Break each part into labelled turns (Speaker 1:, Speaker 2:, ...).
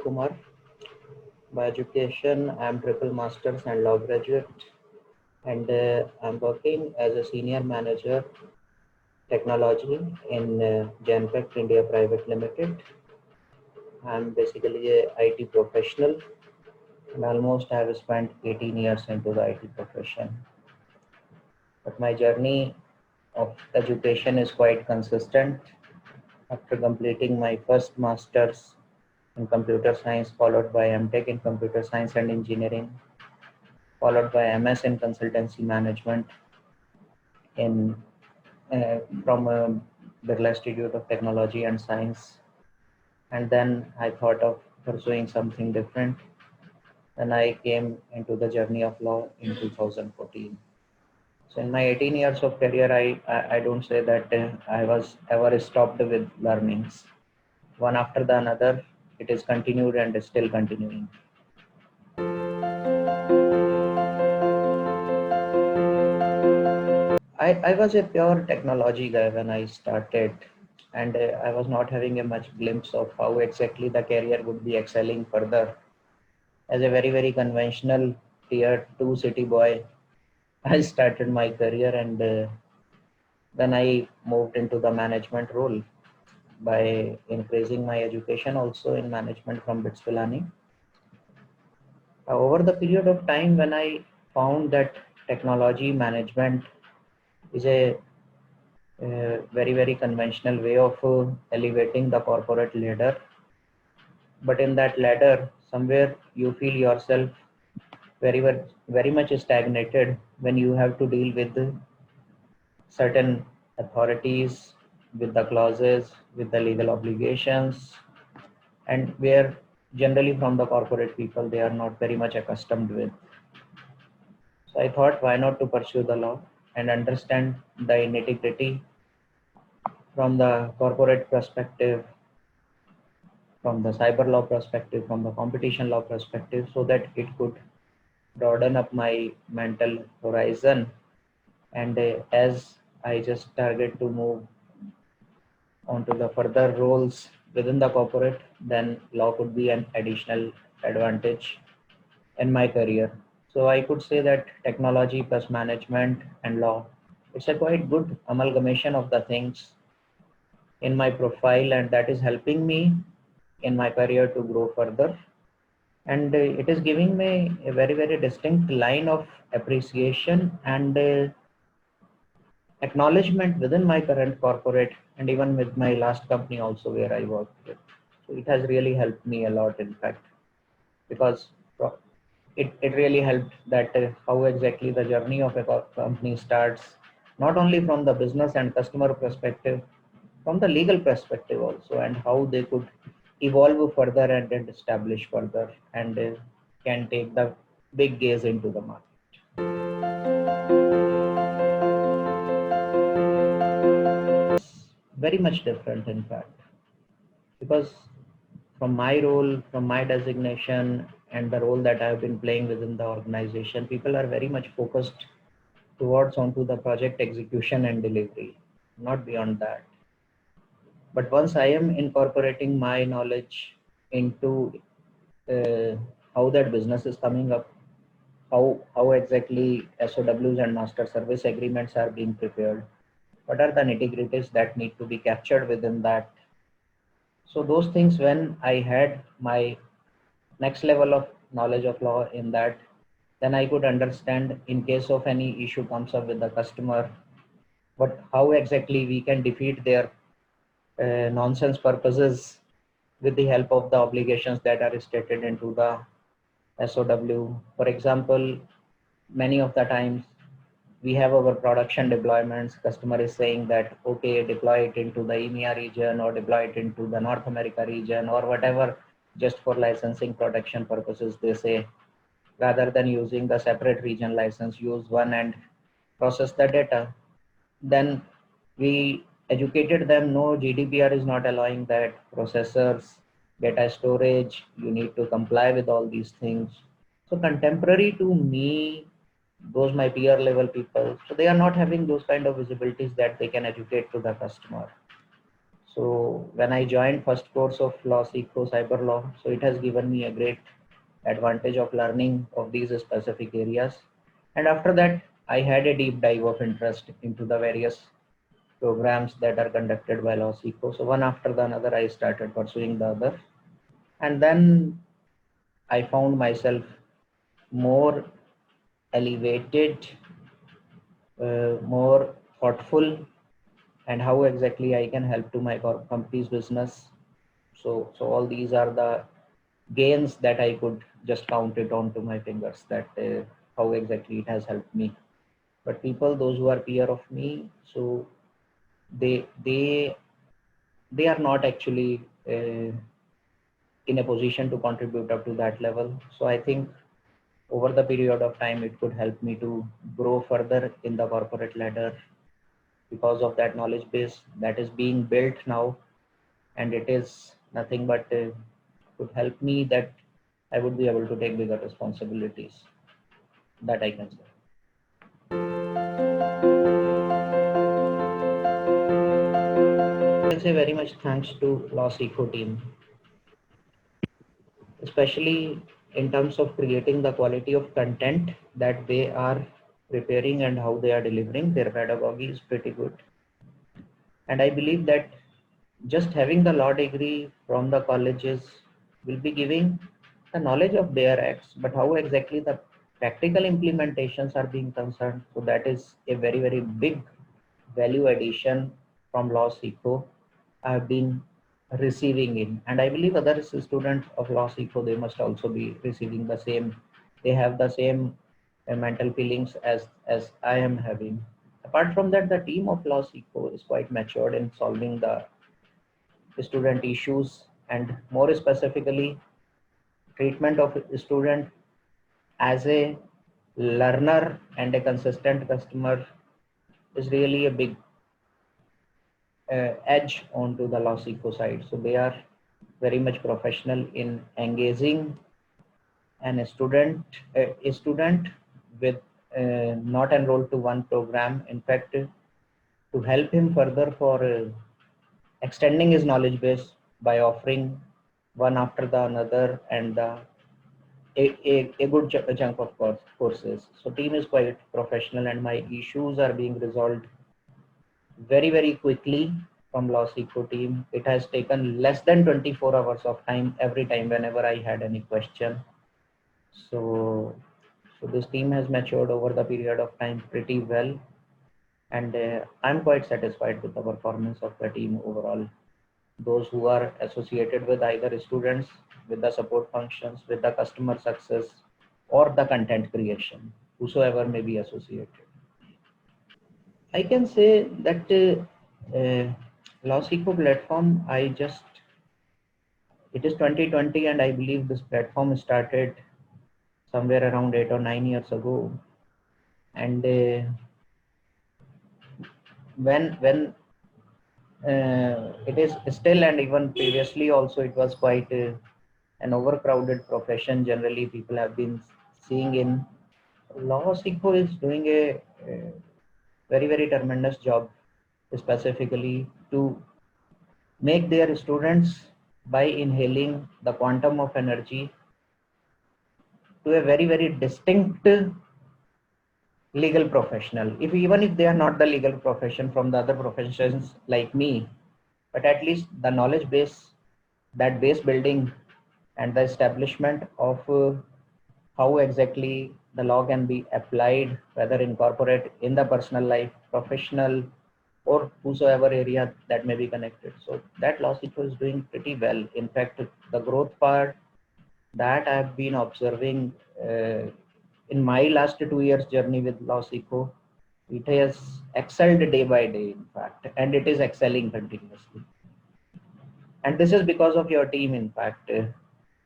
Speaker 1: Kumar. By education, I am triple masters and law graduate, and I'm working as a senior manager technology in Genpact India Private Limited. I'm basically a IT professional, and almost have spent 18 years into the IT profession. But my journey of education is quite consistent. After completing my first master's in computer science, followed by MTech in computer science and engineering, followed by MS in consultancy management in from Birla Institute of Technology and Science. And then I thought of pursuing something different. Then I came into the journey of law in 2014. So in my 18 years of career, I don't say that I was ever stopped with learnings. One after the another, it is continued and is still continuing. I was a pure technology guy when I started, and I was not having a much glimpse of how exactly the career would be excelling further. As a very conventional tier 2 city boy, I started my career, and then I moved into the management role by increasing my education also in management from BITS Pilani. Over the period of time when I found that technology management is a very conventional way of elevating the corporate ladder, but in that ladder somewhere you feel yourself very much stagnated when you have to deal with certain authorities, with the clauses, with the legal obligations, and where generally from the corporate people they are not very much accustomed with. So I thought, why not to pursue the law and understand the nitty-gritty from the corporate perspective, from the cyber law perspective, from the competition law perspective, so that it could broaden up my mental horizon. And as I just target to move onto the further roles within the corporate, then law could be an additional advantage in my career. So I could say that technology plus management and law, it's a quite good amalgamation of the things in my profile, and that is helping me in my career to grow further. And it is giving me a very distinct line of appreciation and acknowledgement within my current corporate and even with my last company also where I worked with. So it has really helped me a lot, in fact, because it really helped that how exactly the journey of a company starts, not only from the business and customer perspective, from the legal perspective also, and how they could evolve further and establish further and can take the big gaze into the market. Very much different, in fact, because from my role, from my designation, and the role that I've been playing within the organization, people are very much focused towards onto the project execution and delivery, not beyond that. But once I am incorporating my knowledge into uh, how that business is coming up, how exactly SOWs and master service agreements are being prepared, what are the nitty-gritties that need to be captured within that. So those things, when I had my next level of knowledge of law in that, then I could understand in case of any issue comes up with the customer, but how exactly we can defeat their nonsense purposes with the help of the obligations that are stated into the SOW. For example, many of the times we have our production deployments. Customer is saying that, okay, deploy it into the EMEA region or deploy it into the North America region or whatever, just for licensing production purposes, they say, rather than using the separate region license, use one and process the data. Then we educated them, no, GDPR is not allowing that, processors, data storage, you need to comply with all these things. So contemporary to me, those my peer level people, so they are not having those kind of visibilities that they can educate to the customer. So when I joined first course of law, Seco cyber law, so it has given me a great advantage of learning of these specific areas. And after that, I had a deep dive of interest into the various programs that are conducted by Law Seco. So one after the another, I started pursuing the other. And then I found myself more elevated, more thoughtful, and how exactly I can help to my company's business. So all these are the gains that I could just count it onto my fingers, that how exactly it has helped me. But people, those who are peer of me, so they they they are not actually in a position to contribute up to that level. So I think over the period of time, it could help me to grow further in the corporate ladder because of that knowledge base that is being built now, and it is nothing but could help me that I would be able to take bigger responsibilities, that I can say. I can say very much thanks to Loss Eco team, especially in terms of creating the quality of content that they are preparing and how they are delivering. Their pedagogy is pretty good. And I believe that just having the law degree from the colleges will be giving the knowledge of their acts, but how exactly the practical implementations are being concerned. So that is a very, very big value addition from Law Seco I have been receiving in. And I believe other students of Law Seco, they must also be receiving the same. They have the same mental feelings as I am having. Apart from that, the team of Law Seco is quite matured in solving the student issues, and more specifically treatment of student as a learner and a consistent customer is really a big edge onto the Law Seco side. So they are very much professional in engaging a student with not enrolled to one program. In fact, to help him further for extending his knowledge base by offering one after the another, and a good chunk of courses. So team is quite professional, and my issues are being resolved very, very quickly from Law Seco team. It has taken less than 24 hours of time every time whenever I had any question. So, so this team has matured over the period of time pretty well, and I'm quite satisfied with the performance of the team overall. Those who are associated with either students, with the support functions, with the customer success, or the content creation, whosoever may be associated. I can say that Lawseco platform, it is 2020, and I believe this platform started somewhere around 8 or 9 years ago. And when it is still, and even previously also, it was quite an overcrowded profession. Generally, people have been seeing in Law Seco is doing a very, very tremendous job, specifically to make their students, by inhaling the quantum of energy, to a very, very distinct legal professional. If even if they are not the legal profession from the other professions like me, but at least the knowledge base, that base building, and the establishment of how exactly the law can be applied, whether in corporate, in the personal life, professional, or whosoever area that may be connected. So that Law Seco is doing pretty well. In fact, the growth part that I've been observing in my last 2 years journey with Law Seco, it has excelled day by day, in fact, and it is excelling continuously. And this is because of your team, in fact,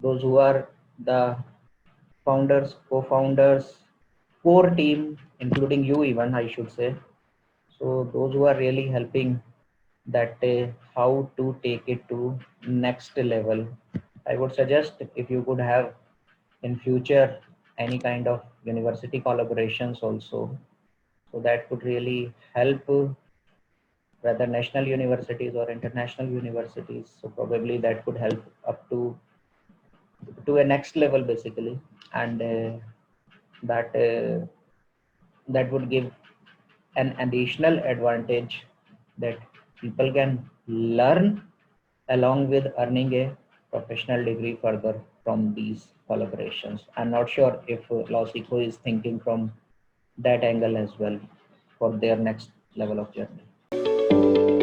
Speaker 1: those who are the founders, co-founders, core team, including you even, I should say. So those who are really helping that how to take it to next level. I would suggest if you could have in future any kind of university collaborations also, so that could really help whether national universities or international universities. So probably that could help up to a next level basically, and that that would give an additional advantage that people can learn along with earning a professional degree further from these collaborations. I'm not sure if Lausico is thinking from that angle as well for their next level of journey.